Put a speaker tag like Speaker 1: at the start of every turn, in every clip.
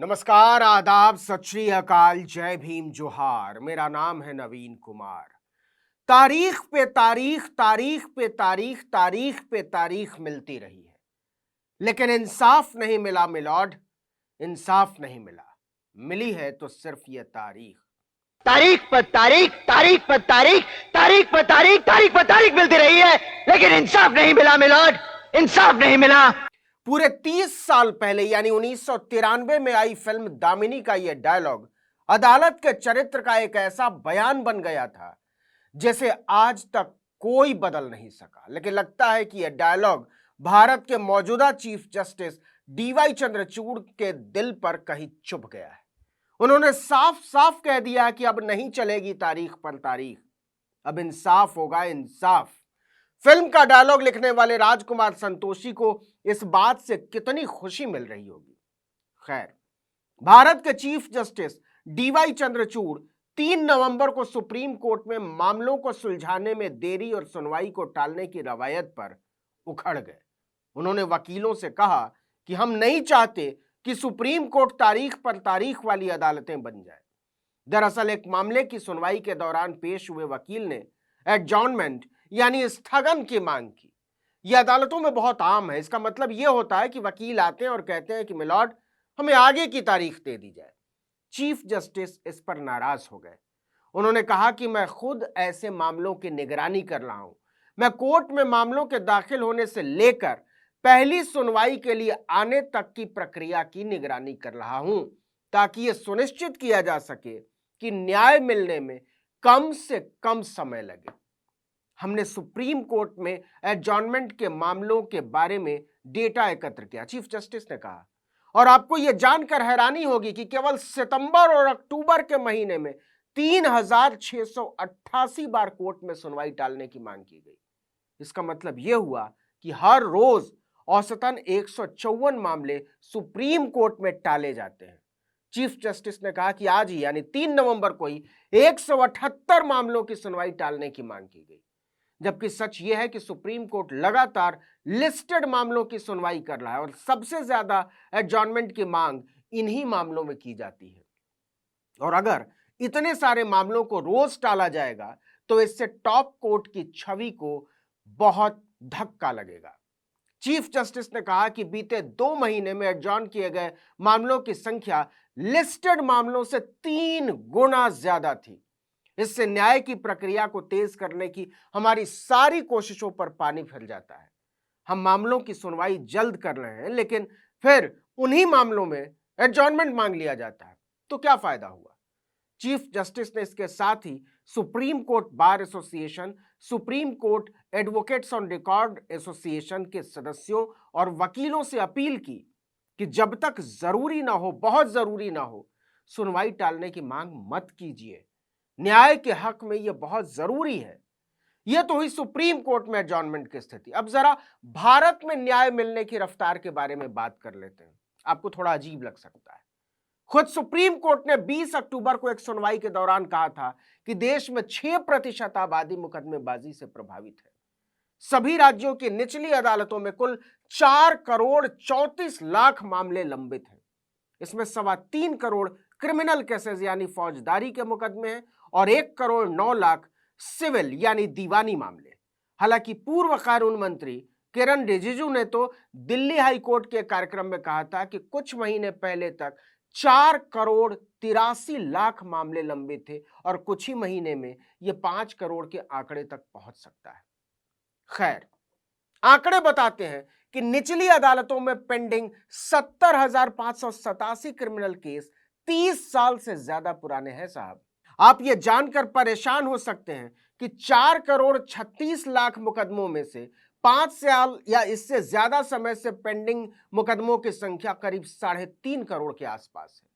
Speaker 1: नमस्कार, आदाब, सत श्री अकाल, जय भीम, जोहार। मेरा नाम है नवीन कुमार। तारीख पे तारीख, तारीख पे तारीख, तारीख पे तारीख मिलती रही है, लेकिन इंसाफ नहीं मिला मिलॉर्ड, इंसाफ नहीं मिला। मिली है तो सिर्फ ये तारीख।
Speaker 2: तारीख पर तारीख, तारीख पर तारीख, तारीख पर तारीख, तारीख पर तारीख मिलती रही है, लेकिन इंसाफ नहीं मिला मिलॉर्ड, इंसाफ नहीं मिला।
Speaker 1: पूरे 30 साल पहले यानी 1993 में आई फिल्म दामिनी का यह डायलॉग अदालत के चरित्र का एक ऐसा बयान बन गया था जिसे आज तक कोई बदल नहीं सका। लेकिन लगता है कि यह डायलॉग भारत के मौजूदा चीफ जस्टिस डीवाई चंद्रचूड़ के दिल पर कहीं चुभ गया है। उन्होंने साफ साफ कह दिया कि अब नहीं चलेगी तारीख पर तारीख, अब इंसाफ होगा, इंसाफ। फिल्म का डायलॉग लिखने वाले राजकुमार संतोषी को इस बात से कितनी खुशी मिल रही होगी। खैर, भारत के चीफ जस्टिस डीवाई चंद्रचूड़ 3 नवंबर को सुप्रीम कोर्ट में मामलों को सुलझाने में देरी और सुनवाई को टालने की रवायत पर उखड़ गए। उन्होंने वकीलों से कहा कि हम नहीं चाहते कि सुप्रीम कोर्ट तारीख पर तारीख वाली अदालतें बन जाए। दरअसल एक मामले की सुनवाई के दौरान पेश हुए वकील ने एडजॉर्नमेंट यानी स्थगन की मांग की। यह अदालतों में बहुत आम है। इसका मतलब यह होता है कि वकील आते हैं और कहते हैं कि मिलॉर्ड, हमें आगे की तारीख दे दी जाए। चीफ जस्टिस इस पर नाराज हो गए। उन्होंने कहा कि मैं खुद ऐसे मामलों की निगरानी कर रहा हूं। मैं कोर्ट में मामलों के दाखिल होने से लेकर पहली सुनवाई के लिए आने तक की प्रक्रिया की निगरानी कर रहा हूं, ताकि यह सुनिश्चित किया जा सके कि न्याय मिलने में कम से कम समय लगे। हमने सुप्रीम कोर्ट में एडजॉर्नमेंट के मामलों के बारे में डेटा एकत्र किया, चीफ जस्टिस ने कहा, और आपको यह जानकर हैरानी होगी कि केवल सितंबर और अक्टूबर के महीने में 3688 बार कोर्ट में सुनवाई टालने की मांग की गई। इसका मतलब यह हुआ कि हर रोज औसतन 154 मामले सुप्रीम कोर्ट में टाले जाते हैं। चीफ जस्टिस ने कहा कि आज ही यानी 3 नवंबर को ही 178 मामलों की सुनवाई टालने की मांग की गई। जबकि सच यह है कि सुप्रीम कोर्ट लगातार लिस्टेड मामलों की सुनवाई कर रहा है और सबसे ज्यादा एडजॉर्नमेंट की मांग इन्हीं मामलों में की जाती है। और अगर इतने सारे मामलों को रोज टाला जाएगा तो इससे टॉप कोर्ट की छवि को बहुत धक्का लगेगा। चीफ जस्टिस ने कहा कि बीते 2 महीने में एडजॉर्न किए गए मामलों की संख्या लिस्टेड मामलों से 3 गुना ज्यादा थी। इससे न्याय की प्रक्रिया को तेज करने की हमारी सारी कोशिशों पर पानी फिर जाता है। हम मामलों की सुनवाई जल्द कर रहे हैं, लेकिन फिर उन्हीं मामलों में एडजॉर्नमेंट मांग लिया जाता है, तो क्या फायदा हुआ। चीफ जस्टिस ने इसके साथ ही supreme court bar association, supreme court advocates on record association के सदस्यों और वकीलों से अपील की कि जब तक जरूरी ना हो, बहुत जरूरी ना हो, सुनवाई टालने की मांग मत कीजिए। न्याय के हक में यह बहुत जरूरी है। यह तो हुई सुप्रीम कोर्ट में एडजॉर्नमेंट की स्थिति। अब जरा भारत में न्याय मिलने की रफ्तार के बारे में बात कर लेते हैं। आपको थोड़ा अजीब लग सकता है। खुद सुप्रीम कोर्ट ने 20 अक्टूबर को एक सुनवाई के दौरान कहा था कि देश में 6% आबादी मुकदमेबाजी से प्रभावित है। सभी राज्यों की निचली अदालतों में कुल 4 करोड़ 34 लाख मामले लंबित हैं। इसमें 3.25 करोड़ क्रिमिनल केसेस यानी फौजदारी के मुकदमे हैं और 1 करोड़ 9 लाख सिविल यानी दीवानी मामले। हालांकि पूर्व कानून मंत्री किरण रिजिजू ने तो दिल्ली हाई कोर्ट के कार्यक्रम में कहा था कि कुछ महीने पहले तक 4 करोड़ 83 लाख मामले लंबित थे और कुछ ही महीने में यह 5 करोड़ के आंकड़े तक पहुंच सकता है। खैर, आंकड़े बताते हैं कि निचली अदालतों में पेंडिंग 70,587 क्रिमिनल केस 30 साल से ज्यादा पुराने हैं। साहब, आप ये जानकर परेशान हो सकते हैं कि 4 करोड़ 36 लाख मुकदमों में से 5 साल या इससे ज्यादा समय से पेंडिंग मुकदमों की संख्या करीब 3.5 करोड़ के आसपास है।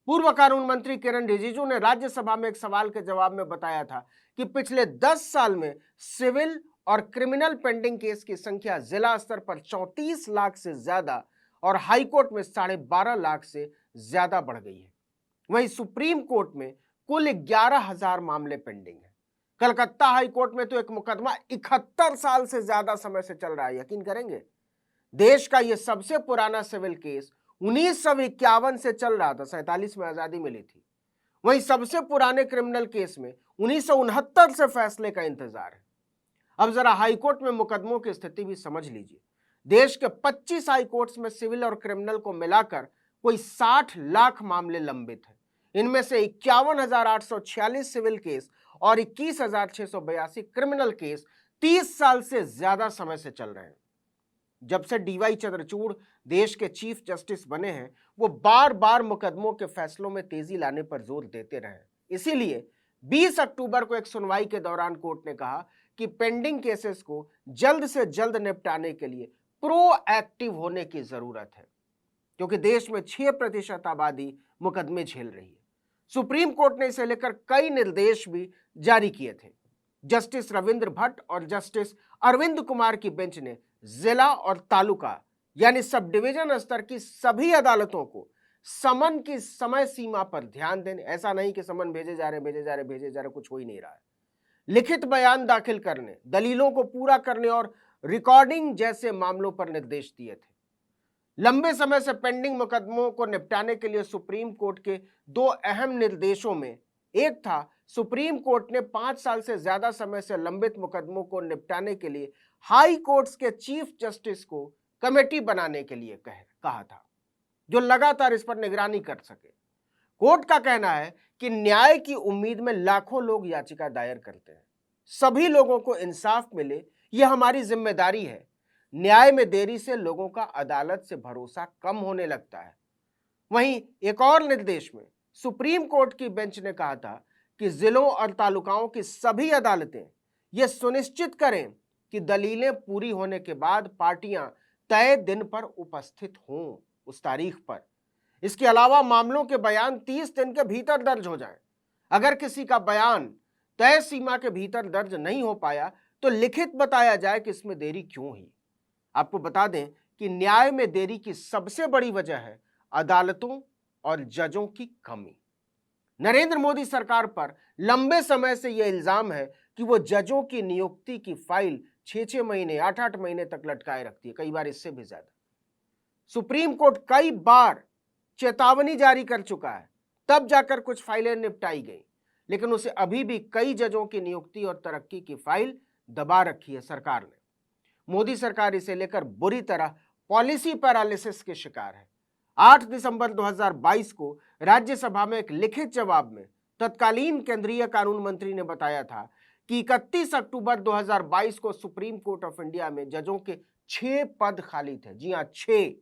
Speaker 1: पूर्व कानून मंत्री किरण रिजिजू ने राज्यसभा में एक सवाल के जवाब में बताया था कि पिछले 10 साल में सिविल और क्रिमिनल पेंडिंग केस की संख्या जिला स्तर पर 34 लाख से ज्यादा और हाईकोर्ट में 12.5 लाख से ज्यादा बढ़ गई है। वहीं सुप्रीम कोर्ट में कुल 11,000 मामले पेंडिंग है। कलकत्ता हाईकोर्ट में तो एक मुकदमा 71 साल से ज्यादा समय से चल रहा है। यकीन करेंगे, देश का यह सबसे पुराना सिविल केस 1951 से चल रहा था, 47 में आजादी मिली थी। वहीं सबसे पुराने क्रिमिनल केस में 1969 से फैसले का इंतजार है। अब जरा हाईकोर्ट में मुकदमों की स्थिति भी समझ लीजिए। देश के 25 हाईकोर्ट्स में सिविल और क्रिमिनल को मिलाकर कोई 60 लाख मामले लंबित हैं। इनमें से 51,846 सिविल केस और 21,682 क्रिमिनल केस 30 साल से ज्यादा समय से चल रहे हैं। जब से डीवाई चंद्रचूड़ देश के चीफ जस्टिस बने हैं, वो बार बार मुकदमों के फैसलों में तेजी लाने पर जोर देते रहे। इसीलिए 20 अक्टूबर को एक सुनवाई के दौरान कोर्ट ने कहा कि पेंडिंग केसेस को जल्द से जल्द निपटाने के लिए प्रोएक्टिव होने की जरूरत है, क्योंकि देश में 6% आबादी मुकदमे झेल रही है। सुप्रीम कोर्ट ने इसे लेकर कई निर्देश भी जारी किए थे। जस्टिस रविंद्र भट्ट और जस्टिस अरविंद कुमार की बेंच ने जिला और तालुका यानी सब डिवीजन स्तर की सभी अदालतों को समन की समय सीमा पर ध्यान देने, ऐसा नहीं कि समन भेजे जा रहे, कुछ हो ही नहीं रहा है, लिखित बयान दाखिल करने, दलीलों को पूरा करने और रिकॉर्डिंग जैसे मामलों पर निर्देश दिए थे। लंबे समय से पेंडिंग मुकदमों को निपटाने के लिए सुप्रीम कोर्ट के 2 अहम निर्देशों में एक था, सुप्रीम कोर्ट ने 5 साल से ज्यादा समय से लंबित मुकदमों को निपटाने के लिए हाई कोर्ट्स के चीफ जस्टिस को कमेटी बनाने के लिए कहा था, जो लगातार इस पर निगरानी कर सके। कोर्ट का कहना है कि न्याय की उम्मीद में लाखों लोग याचिका दायर करते हैं। सभी लोगों को इंसाफ मिले, यह हमारी जिम्मेदारी है। न्याय में देरी से लोगों का अदालत से भरोसा कम होने लगता है। वहीं एक और निर्देश में सुप्रीम कोर्ट की बेंच ने कहा था कि जिलों और तालुकाओं की सभी अदालतें यह सुनिश्चित करें कि दलीलें पूरी होने के बाद पार्टियां तय दिन पर उपस्थित हों, उस तारीख पर। इसके अलावा मामलों के बयान 30 दिन के भीतर दर्ज हो जाएं। अगर किसी का बयान तय सीमा के भीतर दर्ज नहीं हो पाया तो लिखित बताया जाए कि इसमें देरी क्यों हुई। आपको बता दें कि न्याय में देरी की सबसे बड़ी वजह है अदालतों और जजों की कमी। नरेंद्र मोदी सरकार पर लंबे समय से यह इल्जाम है कि वो जजों की नियुक्ति की फाइल 6-6 महीने, 8-8 महीने तक लटकाए रखती है, कई बार इससे भी ज्यादा। सुप्रीम कोर्ट कई बार चेतावनी जारी कर चुका है, तब जाकर कुछ फाइलें निपटाई गई, लेकिन उसे अभी भी कई जजों की नियुक्ति और तरक्की की फाइल दबा रखी है सरकार ने। मोदी सरकार इसे लेकर बुरी तरह पॉलिसी पैरालिसिस के शिकार है। 8 दिसंबर 2022 को राज्यसभा में एक लिखित जवाब में तत्कालीन केंद्रीय कानून मंत्री ने बताया था कि 31 अक्टूबर 2022 को सुप्रीम कोर्ट ऑफ इंडिया में जजों के 6 पद खाली थे। जी हां, 6।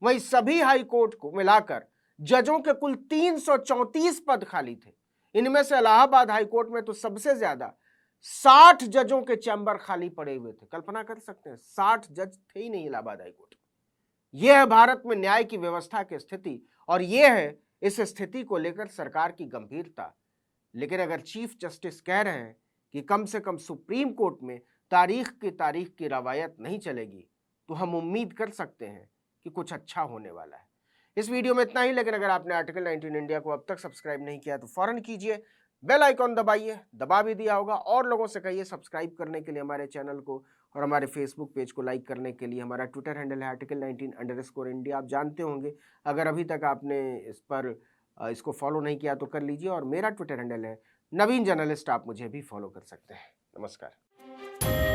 Speaker 1: वहीं सभी हाई कोर्ट को मिलाकर जजों के कुल 334 पद खाली थे। इनमें से इलाहाबाद हाई कोर्ट में तो सबसे ज्यादा 60 जजों के चैम्बर खाली पड़े हुए थे। कल्पना कर सकते हैं, 60 जज थे ही नहीं इलाहाबाद हाई कोर्ट। यह है भारत में न्याय की व्यवस्था की स्थिति और यह है इस स्थिति को लेकर सरकार की गंभीरता। लेकिन अगर चीफ जस्टिस कह रहे हैं कि कम से कम सुप्रीम कोर्ट में तारीख की रवायत नहीं चलेगी, तो हम उम्मीद कर सकते हैं कि कुछ अच्छा होने वाला है। इस वीडियो में इतना ही, लेकिन अगर आपने आर्टिकल 19 इंडिया को अब तक सब्सक्राइब नहीं किया तो फौरन कीजिए, बेल आइकॉन दबाइए, दबा भी दिया होगा, और लोगों से कहिए सब्सक्राइब करने के लिए हमारे चैनल को, और हमारे फेसबुक पेज को लाइक करने के लिए। हमारा ट्विटर हैंडल है आर्टिकल 19_इंडिया, आप जानते होंगे। अगर अभी तक आपने इसको फॉलो नहीं किया तो कर लीजिए, और मेरा ट्विटर हैंडल है नवीन जर्नलिस्ट, आप मुझे भी फॉलो कर सकते हैं। नमस्कार।